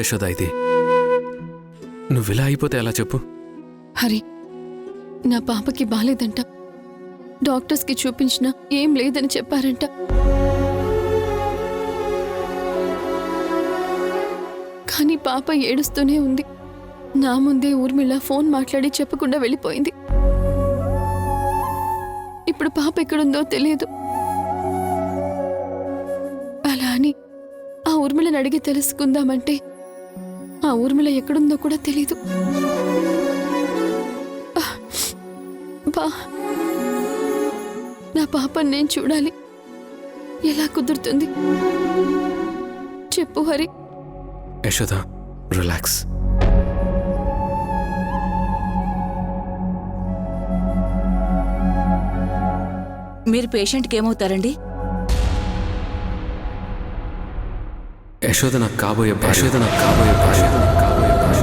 యశోద ఇది? నువ్విలా అయిపోతే ఎలా చెప్పు? హరి, నా పాపకి బాలేదంట. డాక్టర్స్కి చూపించినా ఏం లేదని చెప్పారంట. కానీ పాప ఏడుస్తూనే ఉంది. నా ముందే ఊర్మిళ ఫోన్ మాట్లాడి చెప్పకుండా వెళ్ళిపోయింది. ఇప్పుడు పాప ఎక్కడుందో తెలియదు. అలా అని ఆ ఊర్మిళని అడిగి తెలుసుకుందామంటే ఆ ఊర్మిళ ఎక్కడుందో కూడా తెలీదు. నా పాపని నేను చూడాలి. ఎలా కుదురుతుంది చెప్పు హరి. యశోద, రిలాక్స్. మీరు పేషెంట్కి ఏమవుతారండి? యశోద నాకు కాబోయే భార్య. యశోద నాకు కాబోయే భార్య. కాబోయే భార్య.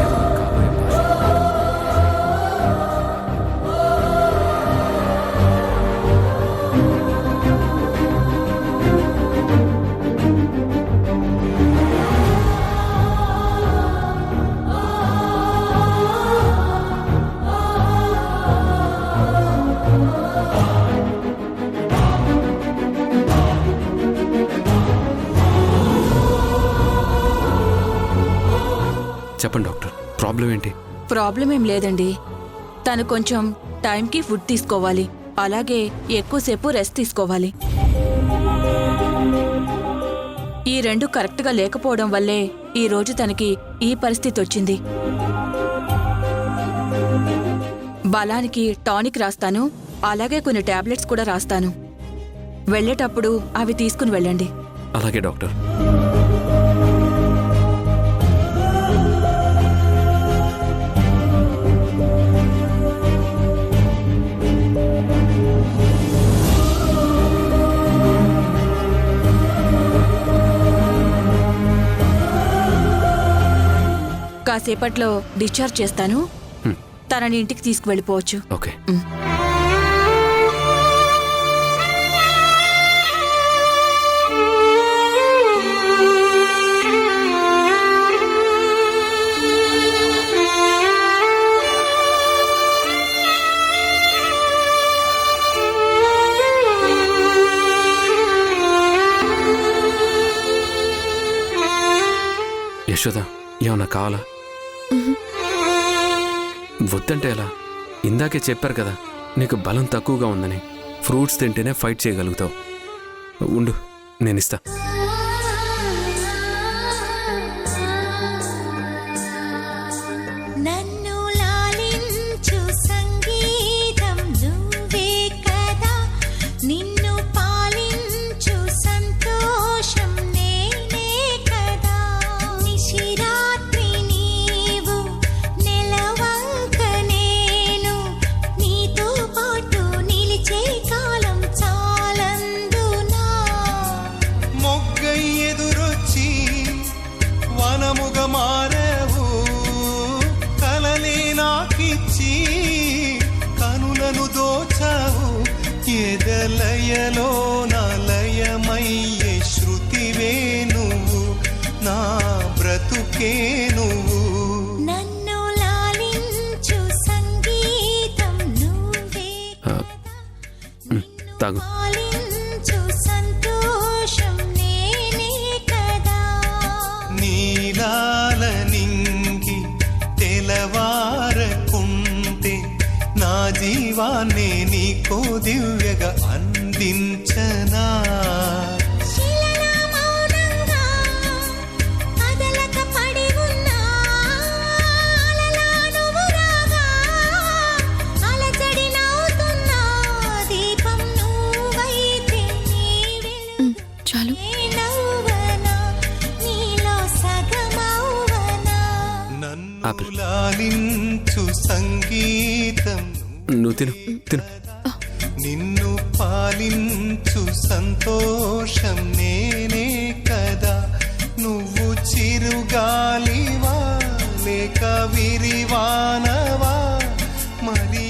చెప్పండి డాక్టర్, ప్రాబ్లం ఏంటి? ప్రాబ్లం ఏం లేదండి. తను కొంచెం టైంకి ఫుడ్ తీసుకోవాలి, అలాగే ఎక్కువసేపు రెస్ట్ తీసుకోవాలి. ఈ రెండు కరెక్ట్గా లేకపోవడం వల్లే ఈ రోజు తనకి ఈ పరిస్థితి వచ్చింది. బలానికి టానిక్ రాస్తాను, అలాగే కొన్ని టాబ్లెట్స్ కూడా రాస్తాను. వెళ్ళేటప్పుడు అవి తీసుకుని వెళ్ళండి. అలాగే డాక్టర్. కాసేపట్లో డిశ్చార్జ్ చేస్తాను. తనని ఇంటికి తీసుకువెళ్ళిపోవచ్చు. ఓకే. యశోద, ఏమన్నా కావాలా? వద్దంటే ఎలా? ఇందాకే చెప్పారు కదా నీకు బలం తక్కువగా ఉందని. ఫ్రూట్స్ తింటేనే ఫైట్ చేయగలుగుతావు. ఉండు, నేనిస్తా. ఎదలయలో నలయమయ్యే శృతివే నువ్వు, నా బ్రతుకే నువ్వు. నన్ను లాలించు సంగీతం నువ్వే, తాగు. లాలించు సంతోషం నేనే కదా. నీలాల నింగి తెలవారకుంటే నా జీవాన్నే నీకో దివ్యగా అందించనా. చాలు. నన్ను లాలించు సంగీతం నువ్వు తిను, తిను. నిన్ను పాలించు సంతోషం నేనే కదా. నువ్వు చిరుగాలివా లేక విరివానవా, మరి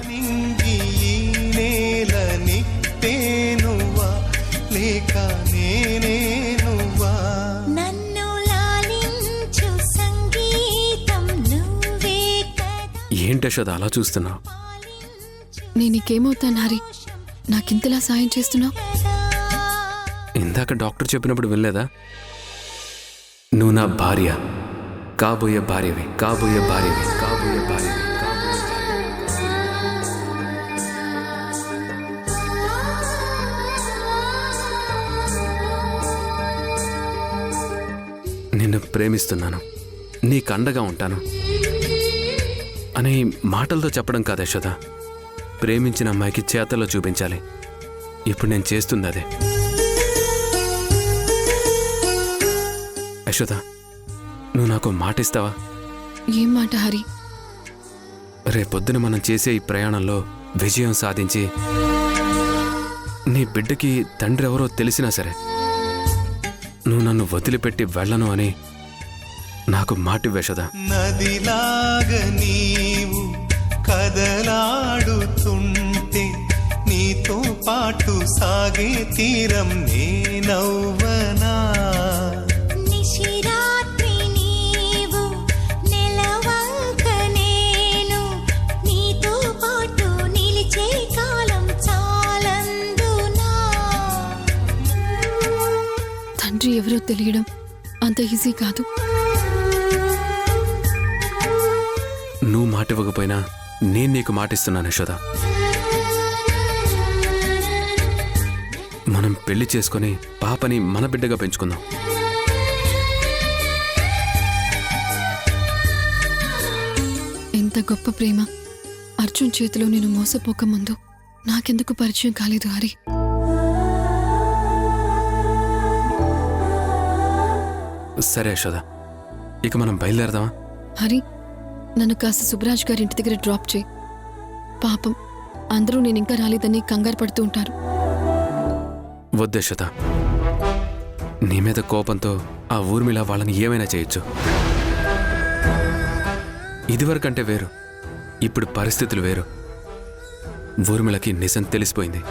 నింగి ఈ నేల నిప్పేనువా లేక నేనే నువ్వా. నన్ను లాలించు ఏంటి యశోద అలా చూస్తున్నావు? నేను నీకేమవుతాను హరి? నాకింతలా సాయం చేస్తున్నావు. ఇందాక డాక్టర్ చెప్పినప్పుడు వినలేదా? నువ్వు నా భార్య, కాబోయే భార్యవి, కాబోయే భార్యవి, కాబోయే భార్యవి, కాబోయే భార్యవి. నిన్ను ప్రేమిస్తున్నాను, నీకు అండగా ఉంటాను అని మాటలతో చెప్పడం కాదు యశోద. ప్రేమించిన అమ్మాయికి చేతల్లో చూపించాలి. ఇప్పుడు నేను చేస్తుంది అదే. యశోద, నువ్వు నాకు మాట ఇస్తావా? ఏం మాట హరి? రేపొద్దున మనం చేసే ఈ ప్రయాణంలో విజయం సాధించి నీ బిడ్డకి తండ్రి ఎవరో తెలిసినా సరే నువ్వు నన్ను వదిలిపెట్టి వెళ్ళను అని నాకు మాటివ్వు యశోద. నదిలాగ నీవు కదలాడుతుంటే నీతో పాటు సాగే తీరం నేనవ్వనా? నిశిరాత్రి నీవు నెలవంక నేను నీతో పాటు నిలిచే కాలం చాలందునా? తండ్రి ఎవరో తెలియడం అంత ఈజీ కాదు. నువ్వు మాట ఇవ్వకపోయినా నేను నీకు మాటిస్తున్నాను యశోద. మనం పెళ్లి చేసుకొని పాపని మన బిడ్డగా పెంచుకుందాం. ఎంత గొప్ప ప్రేమ! అర్జున్ చేతిలో నేను మోసపోక ముందు నాకెందుకు పరిచయం కాలేదు హరి? సరే యశోద, ఇక మనం బయలుదేరదామా? హరి, నన్ను కాస్త సుబ్రాజ్ గారి ఇంటి దగ్గర డ్రాప్ చేయి. పాపం అందరూ నేను ఇంకా రాలేదని కంగారు పడుతూ ఉంటారు. వద్దు యశోద, నీ మీద కోపంతో ఆ ఊర్మిళ వాళ్ళని ఏమైనా చేయొచ్చు. ఇదివరకంటే వేరు, ఇప్పుడు పరిస్థితులు వేరు. ఊర్మిళకి నిజం తెలిసిపోయింది.